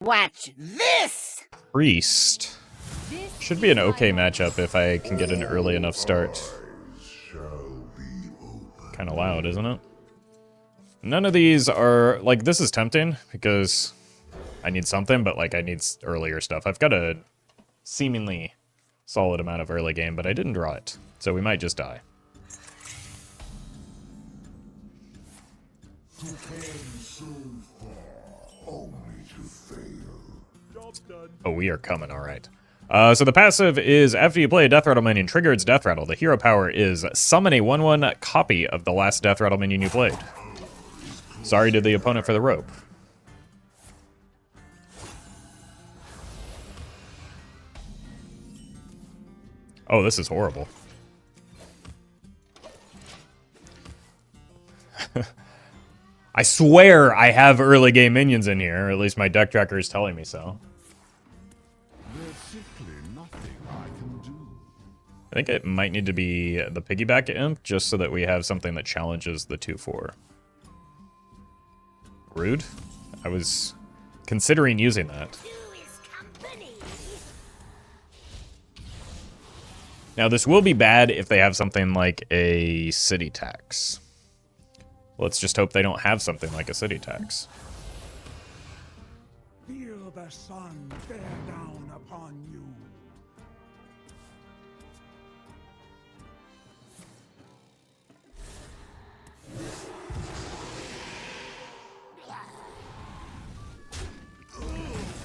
Watch this! Priest. Should be an okay matchup if I can get an early enough start. Kinda loud, isn't it? None of these are... like, this is tempting, because I need something, but, like, I need earlier stuff. I've got a seemingly solid amount of early game, but I didn't draw it, so we might just die. Oh, we are coming, alright. So the passive is, after you play a deathrattle minion, trigger its deathrattle. The hero power is, summon a 1/1 copy of the last deathrattle minion you played. Sorry to the opponent for the rope. Oh, this is horrible. I swear I have early game minions in here, or at least my deck tracker is telling me so. I think it might need to be the piggyback imp, just so that we have something that challenges the 2/4. Rude. I was considering using that. Now, this will be bad if they have something like a city tax. Let's just hope they don't have something like a city tax. Feel the sun bear down upon you.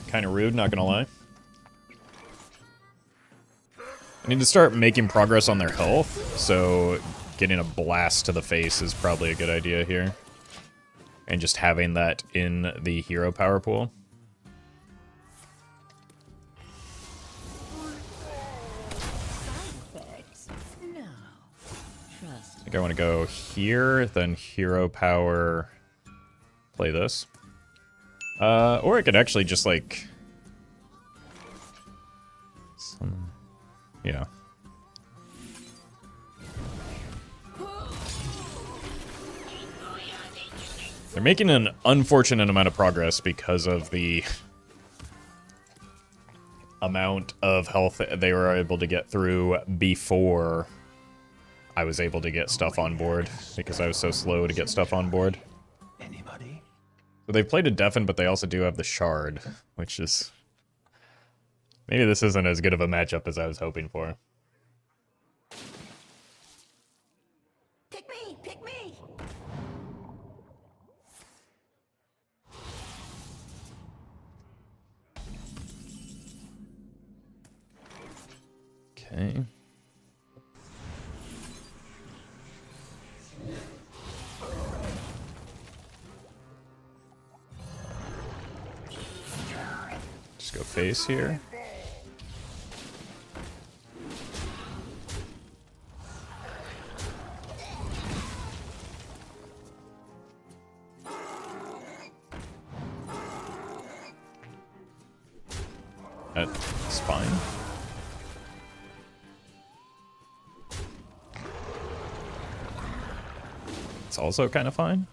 Kind of rude, not gonna lie. I need to start making progress on their health, so getting a blast to the face is probably a good idea here. And just having that in the hero power pool. I think I want to go here, then hero power, play this. Or I could actually just like... yeah. They're making an unfortunate amount of progress because of the amount of health they were able to get through before I was able to get stuff on board, because I was so slow to get stuff on board. Anybody? So they played a Deafen, but they also do have the Shard, which is... maybe this isn't as good of a matchup as I was hoping for. Pick me! Pick me! Okay. Just go face here. That's fine. It's also kind of fine.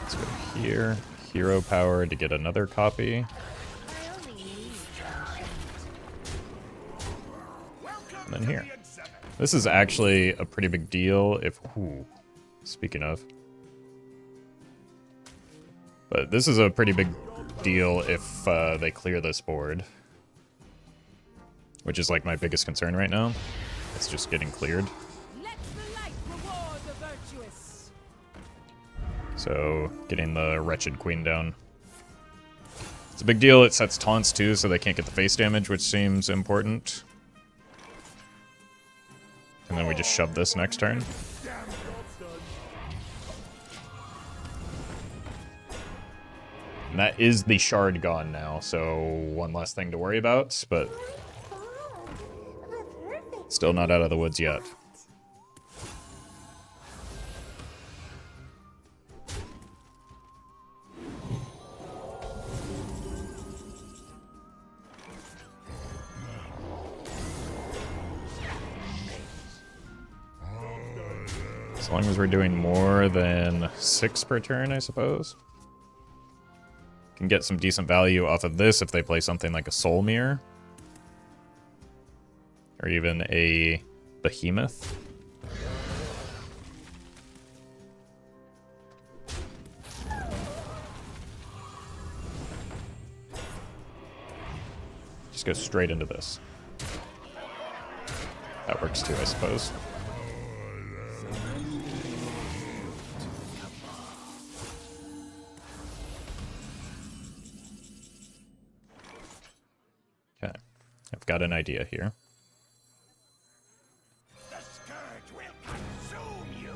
Let's go here. Hero power to get another copy. And then here. This is actually a pretty big deal if... ooh, speaking of. But this is a pretty big deal if they clear this board. Which is like my biggest concern right now. It's just getting cleared. Let the light reward the virtuous. So, getting the Wretched Queen down. It's a big deal. It sets taunts too, so they can't get the face damage, which seems important. And then we just shove this next turn. And that is the Shard gone now, so one less thing to worry about, but still not out of the woods yet. As long as we're doing more than 6 per turn, I suppose. Can get some decent value off of this if they play something like a Soul Mirror. Or even a Behemoth. Just go straight into this. That works too, I suppose. Okay, I've got an idea here. The scourge will consume you.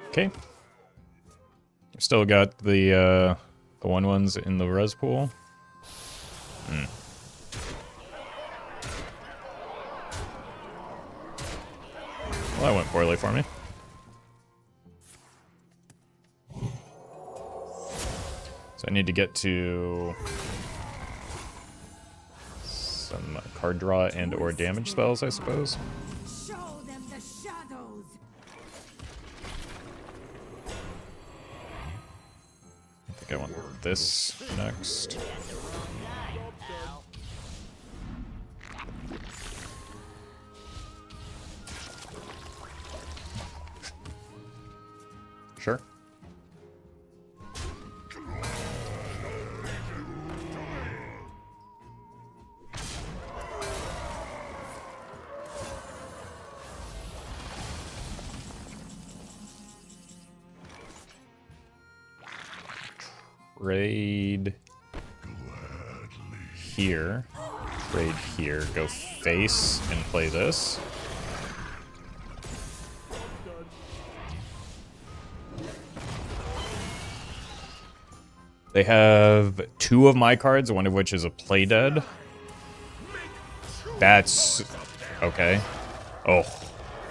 Okay. Still got the 1/1s in the res pool. Well, that went poorly for me. So I need to get to some card draw and or damage spells, I suppose. Show them the shadows. I think I want this next. Sure. Trade here. Trade here. Go face and play this. They have 2 of my cards, one of which is a play dead. That's okay. Oh,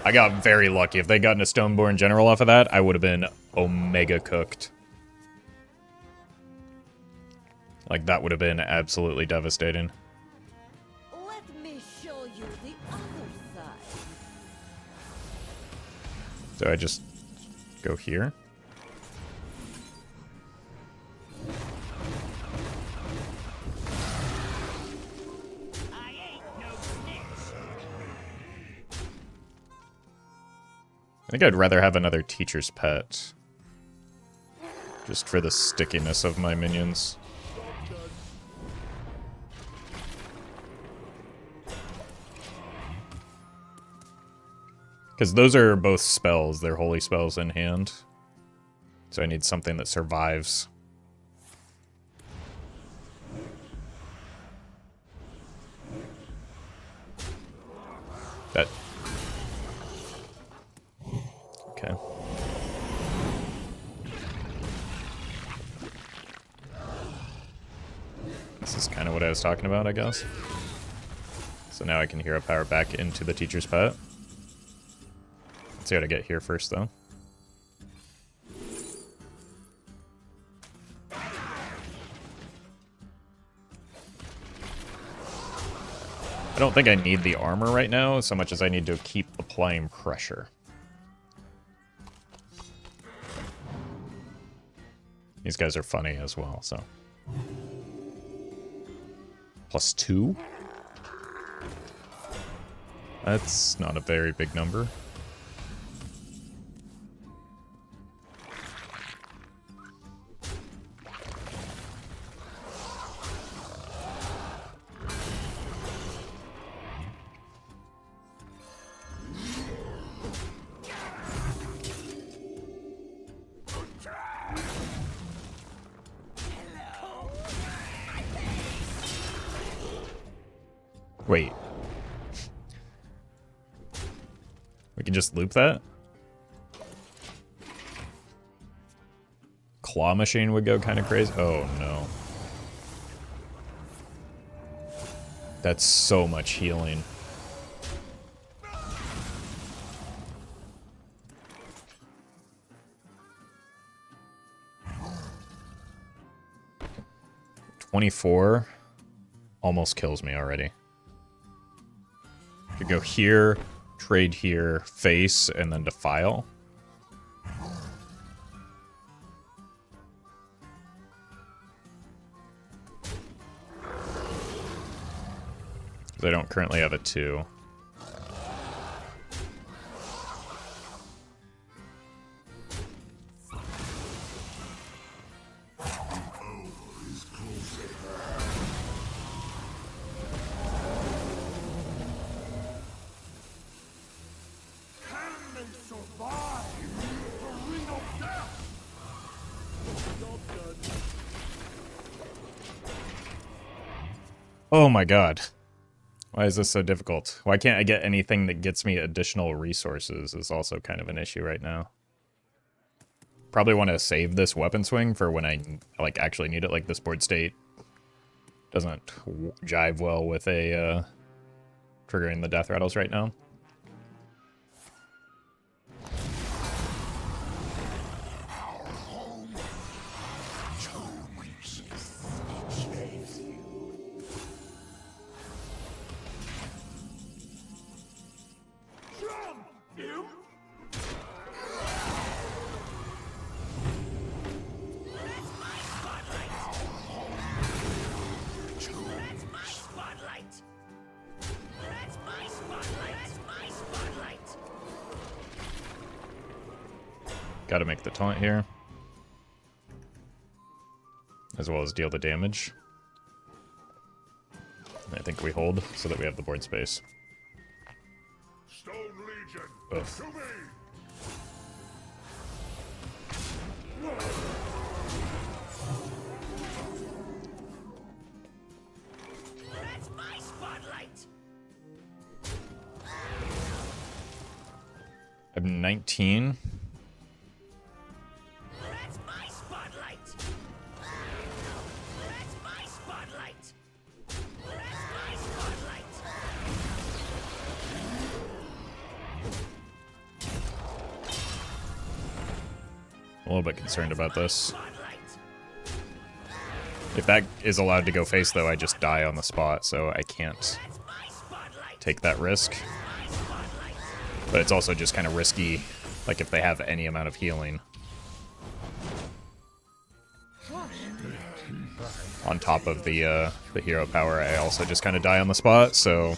I got very lucky. If they gotten a Stoneborn General off of that, I would have been omega cooked. Like, that would have been absolutely devastating. Let me show you the other side. So I just go here. I ain't no snitch. I think I'd rather have another Teacher's Pet. Just for the stickiness of my minions. Because those are both spells. They're holy spells in hand. So I need something that survives. That... Okay. This is kind of what I was talking about, I guess. So now I can hero power back into the Teacher's Pet. Let's see how to get here first, though. I don't think I need the armor right now, so much as I need to keep applying pressure. These guys are funny as well, so. +2? That's not a very big number. Wait. We can just loop that? Claw Machine would go kind of crazy. Oh, no. That's so much healing. 24 almost kills me already. Could go here, trade here, face, and then defile. They don't currently have a 2. Oh my god. Why is this so difficult? Why can't I get anything that gets me additional resources is also kind of an issue right now. Probably want to save this weapon swing for when I like actually need it. Like this board state doesn't jive well with a triggering the death rattles right now. Got to make the taunt here, as well as deal the damage. I think we hold so that we have the board space. Stone Legion, Ugh. to me! That's my spotlight. I'm 19. That's my spotlight. That's my spotlight. That's my spotlight. A little bit concerned about this. Spotlight. If that is allowed to go face, though, I just die on the spot, so I can't That's my spotlight. take that risk. My spotlight. But it's also just kind of risky, like if they have any amount of healing. On top of the hero power, I also just kind of die on the spot, so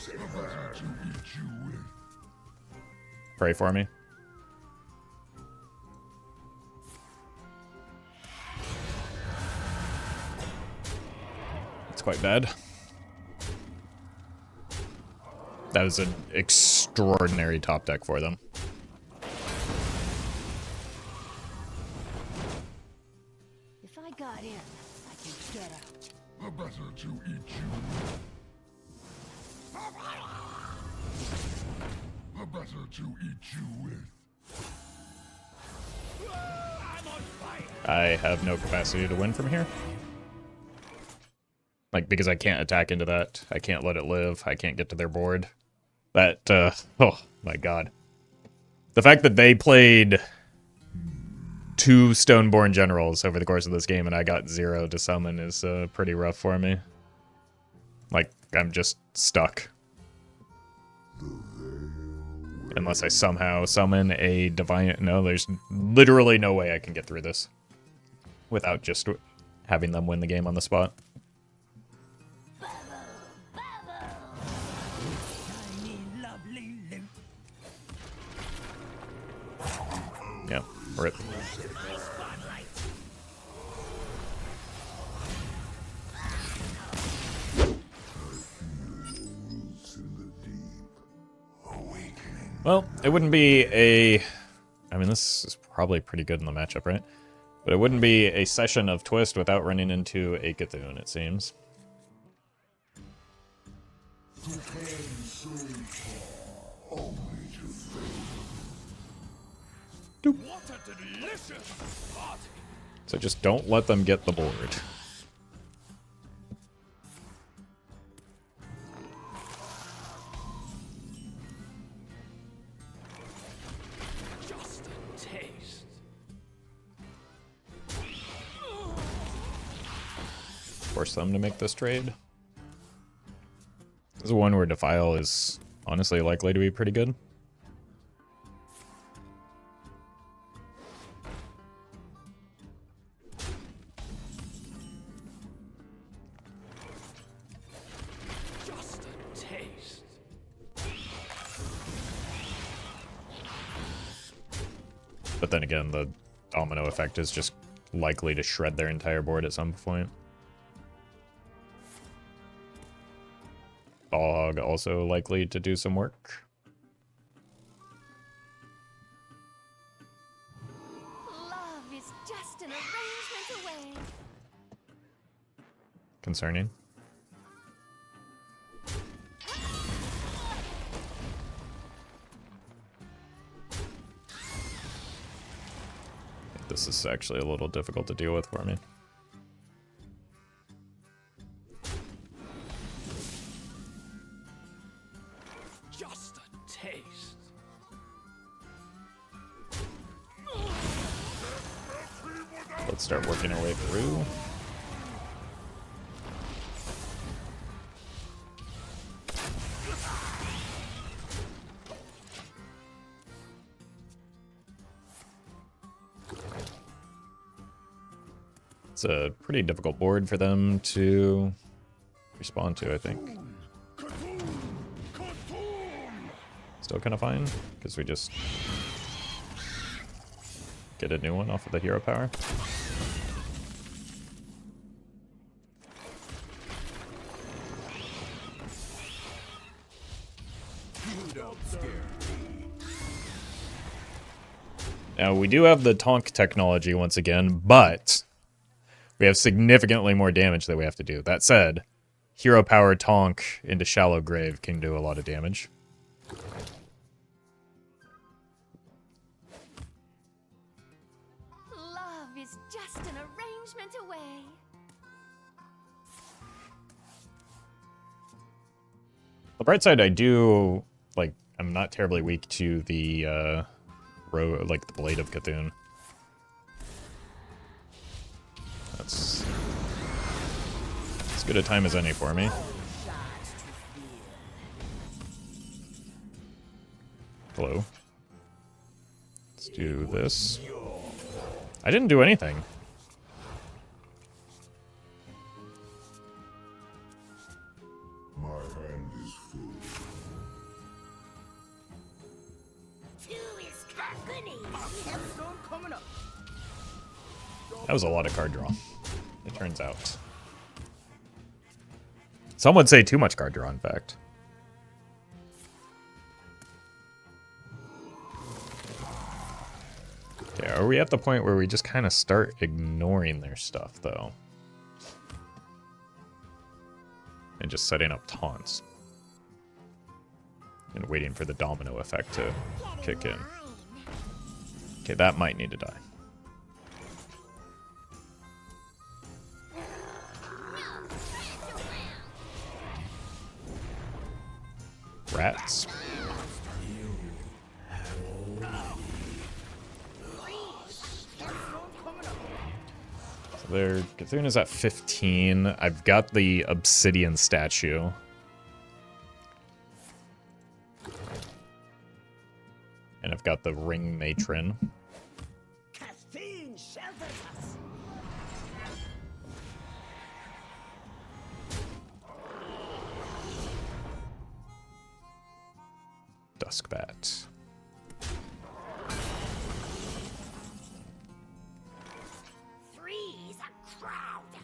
pray for me. It's quite bad. That was an extraordinary top deck for them. If I got in, I can get out. The better to eat you. The better to eat you with. I'm on fire. I have no capacity to win from here. Like, because I can't attack into that. I can't let it live. I can't get to their board. That, oh my god. The fact that they played 2 Stoneborn Generals over the course of this game and I got 0 to summon is pretty rough for me. Like, I'm just stuck. Unless I somehow summon a divine... No, there's literally no way I can get through this without just having them win the game on the spot. Tiny, lovely loot. Yeah, rip. My spotlight. Well, it wouldn't be a... I mean, this is probably pretty good in the matchup, right? But it wouldn't be a session of Twist without running into a Cthulhu, it seems. What a delicious party. So just don't let them get the board. Just a taste. force them to make this trade. This is one where Defile is honestly likely to be pretty good. Just a taste. But then again, the domino effect is just likely to shred their entire board at some point. Ball Hog also likely to do some work. Love is just an arrangement away. Concerning. This is actually a little difficult to deal with for me. Just a taste. Let's start working our way through. It's a pretty difficult board for them to respond to, I think. Still kind of fine, because we just get a new one off of the hero power. Now, we do have the Tonk technology once again, but we have significantly more damage that we have to do. That said, hero power Tonk into Shallow Grave can do a lot of damage. Love is just an arrangement away. The bright side, I do, like, I'm not terribly weak to the, like, the Blade of Cthulhu. That's as good a time as any for me. Hello. Let's do this. I didn't do anything. My hand is full. Two is company. Hearthstone coming up. That was a lot of card draw, it turns out. Some would say too much card draw, in fact. Okay, are we at the point where we just kind of start ignoring their stuff, though? And just setting up taunts. And waiting for the domino effect to kick in. Okay, that might need to die. Rats. So their Cthulhu is at 15. I've got the obsidian statue. And I've got the ring matron. Caffeine shelters us. Duskbat. Three's a crowd.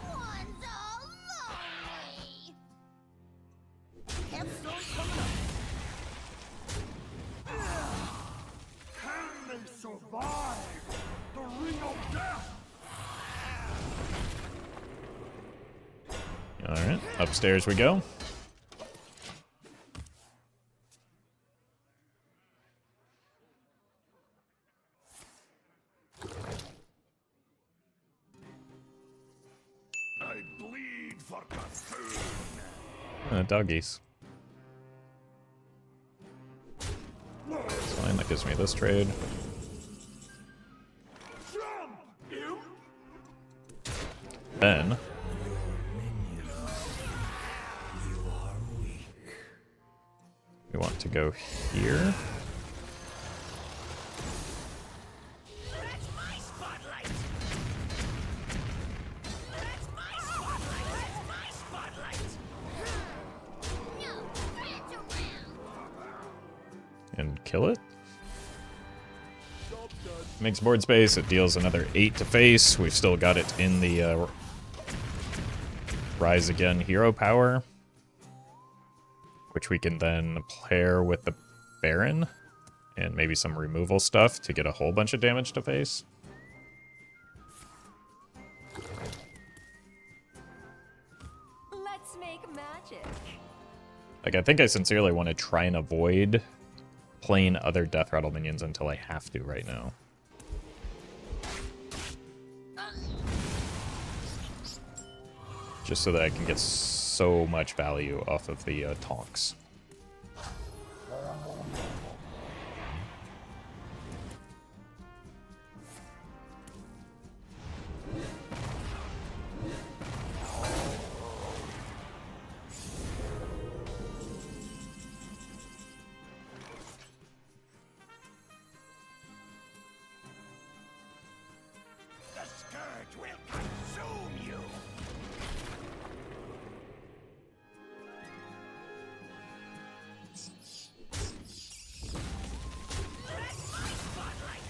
One's all lonely. Hearthstone coming up. Can they survive the ring of death? Alright, upstairs we go. I bleed for Cthulhu. Doggies. It's fine, that gives me this trade. Then we want to go here. That's my spotlight. That's my spotlight. That's my spotlight. No, friends around. And kill it. Makes board space. It deals another 8 to face. We've still got it in the Rise Again hero power, which we can then pair with the Baron and maybe some removal stuff to get a whole bunch of damage to face. Let's make magic. Like, I think I sincerely want to try and avoid playing other deathrattle minions until I have to right now. Just so that I can get so much value off of the tonks. The scourge will consume you. That's my spotlight.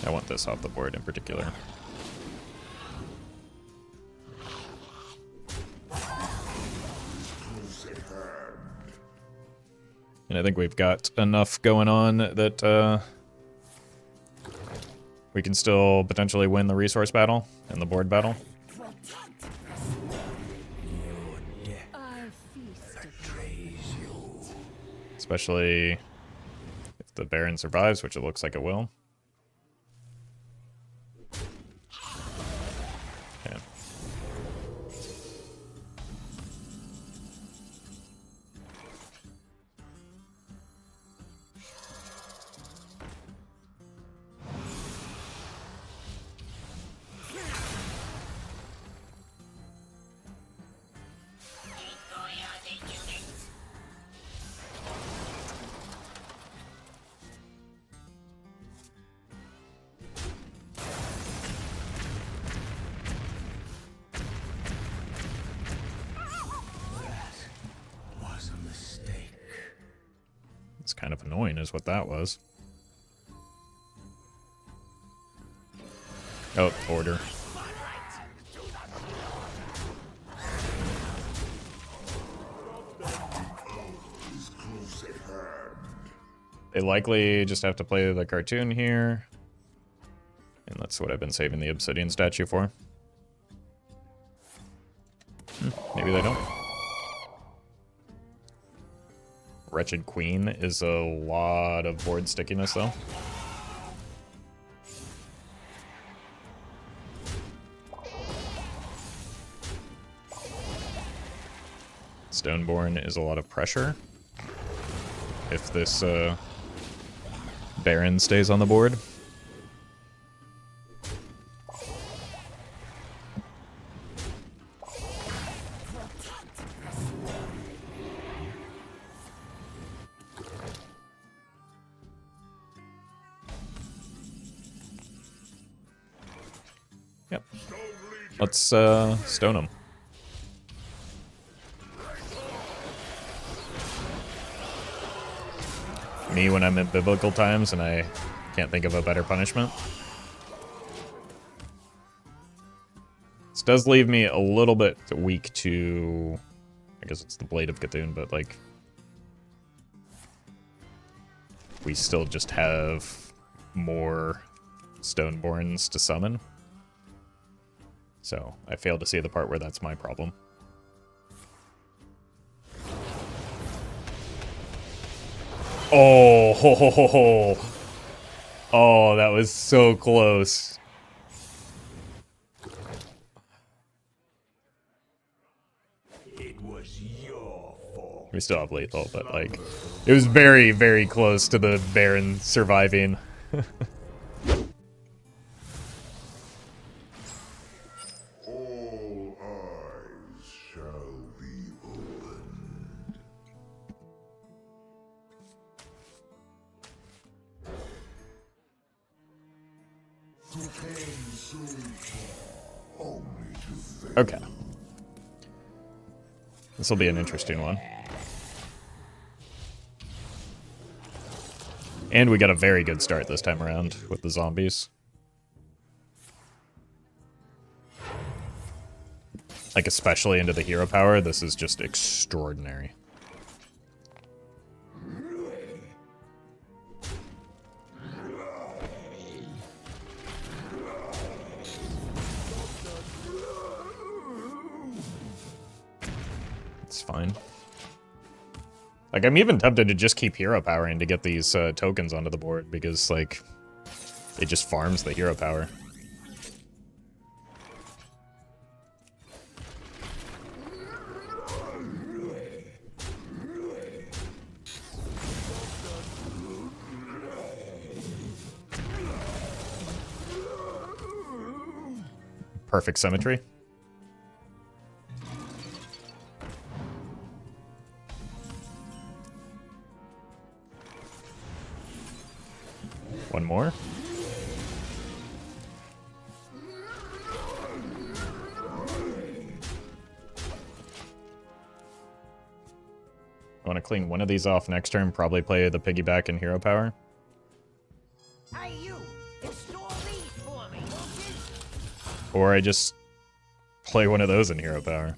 I want this off the board in particular. And I think we've got enough going on that we can still potentially win the resource battle and the board battle. I feast Especially if the Baron survives, which it looks like it will. Okay. Was a mistake. It's kind of annoying is what that was. Oh, order. They likely just have to play the cartoon here. And that's what I've been saving the obsidian statue for. Maybe they don't. Wretched Queen is a lot of board stickiness, though. Stoneborn is a lot of pressure. If this Baron stays on the board. Yep. Let's stone him. Me when I'm in biblical times and I can't think of a better punishment. This does leave me a little bit weak to, I guess it's the Blade of Cthulhu, but like we still just have more Stoneborns to summon. So I fail to see the part where that's my problem. Oh, ho, ho, ho, ho. Oh, that was so close. It was your fault. We still have lethal, but like, it was very, very close to the Baron surviving. All eyes shall be opened. Who came so far, only to fail. Okay. This will be an interesting one. And we got a very good start this time around with the zombies. Like, especially into the hero power, this is just extraordinary. It's fine. Like, I'm even tempted to just keep hero powering to get these tokens onto the board, because, like, it just farms the hero power. Perfect symmetry. One more. I want to clean one of these off next turn, probably play the piggyback and hero power. Hey, you! Install these for me, won't you? Or I just play one of those in hero power.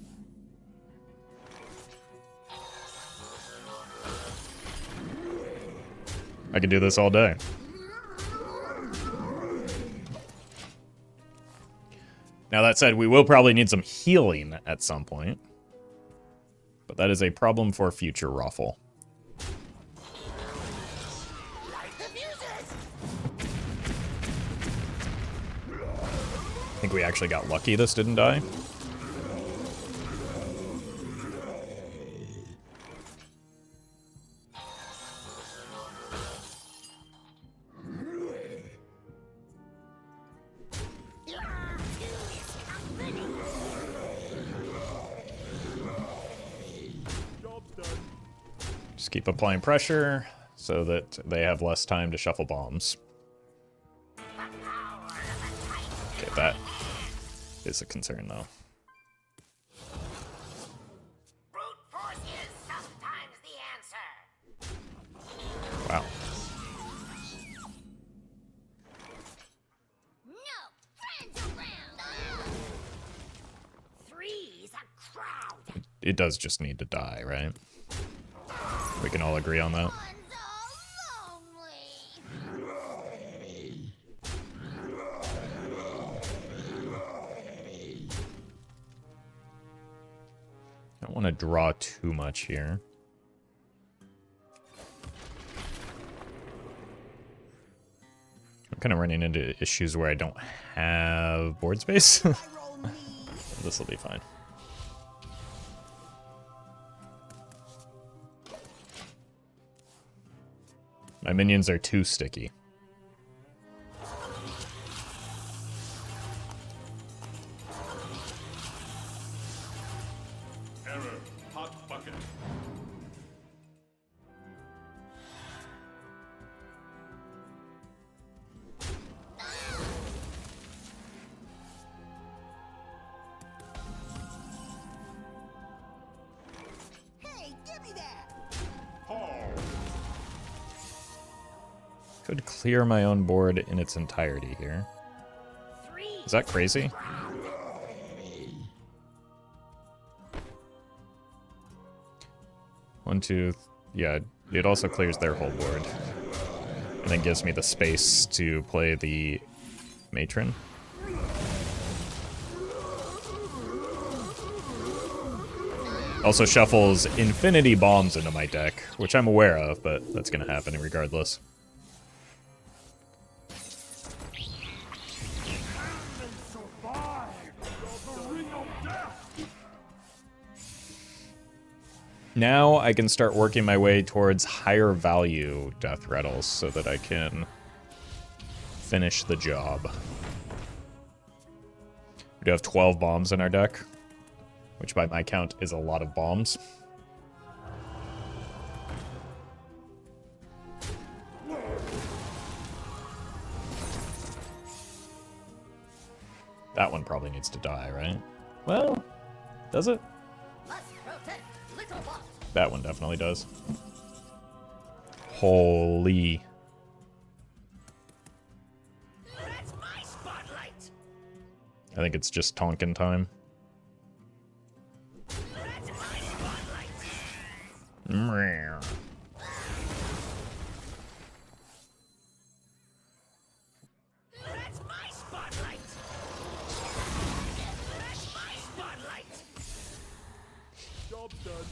I could do this all day. Now that said, we will probably need some healing at some point. But that is a problem for future Roffle. Light the fuses! I think we actually got lucky this didn't die. Just keep applying pressure so that they have less time to shuffle bombs. Okay, that is a concern though. Brute force is sometimes the answer. Wow. No friends around. Three's a crowd. It does just need to die, right? We can all agree on that. I don't want to draw too much here. I'm kind of running into issues where I don't have board space. This will be fine. My minions are too sticky. Error. Hot bucket. Hey, give me that! Paul. Could clear my own board in its entirety here. Is that crazy? One, two, yeah, it also clears their whole board. And then gives me the space to play the matron. Also shuffles infinity bombs into my deck, which I'm aware of, but that's gonna happen regardless. Survive the ring of death. Now I can start working my way towards higher value death rattles so that I can finish the job. We do have 12 bombs in our deck, which by my count is a lot of bombs. That one probably needs to die, right? Well, does it? Must protect little bot. That one definitely does. Holy. That's my spotlight. I think it's just Tonkin time. That's my spotlight. That's my spotlight. That's my spotlight. Job done.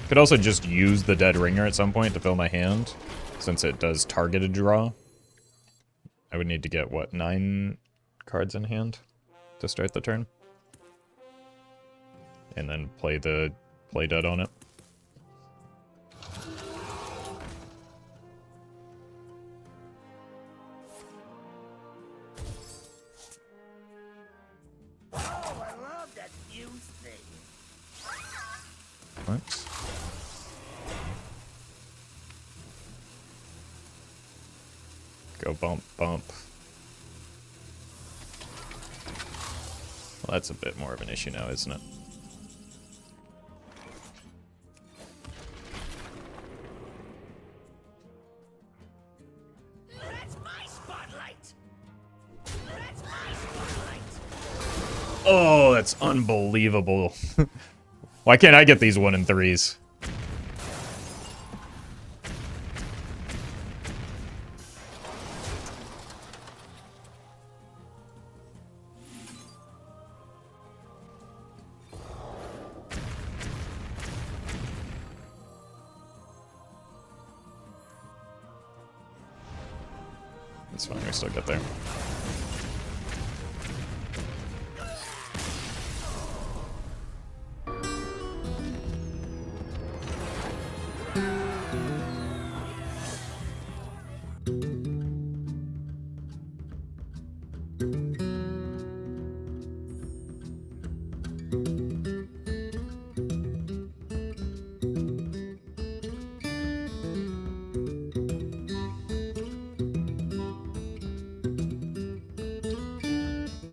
Could also just use the Dead Ringer at some point to fill my hand, since it does targeted draw. I would need to get, what, 9 cards in hand to start the turn? And then play dead on it. Oh, I love that fuse thing. What? Go bump, bump. Well, that's a bit more of an issue now, isn't it? That's my spotlight. That's my spotlight. Oh, that's unbelievable. Why can't I get these 1 and 3s? It's fine, we still get there.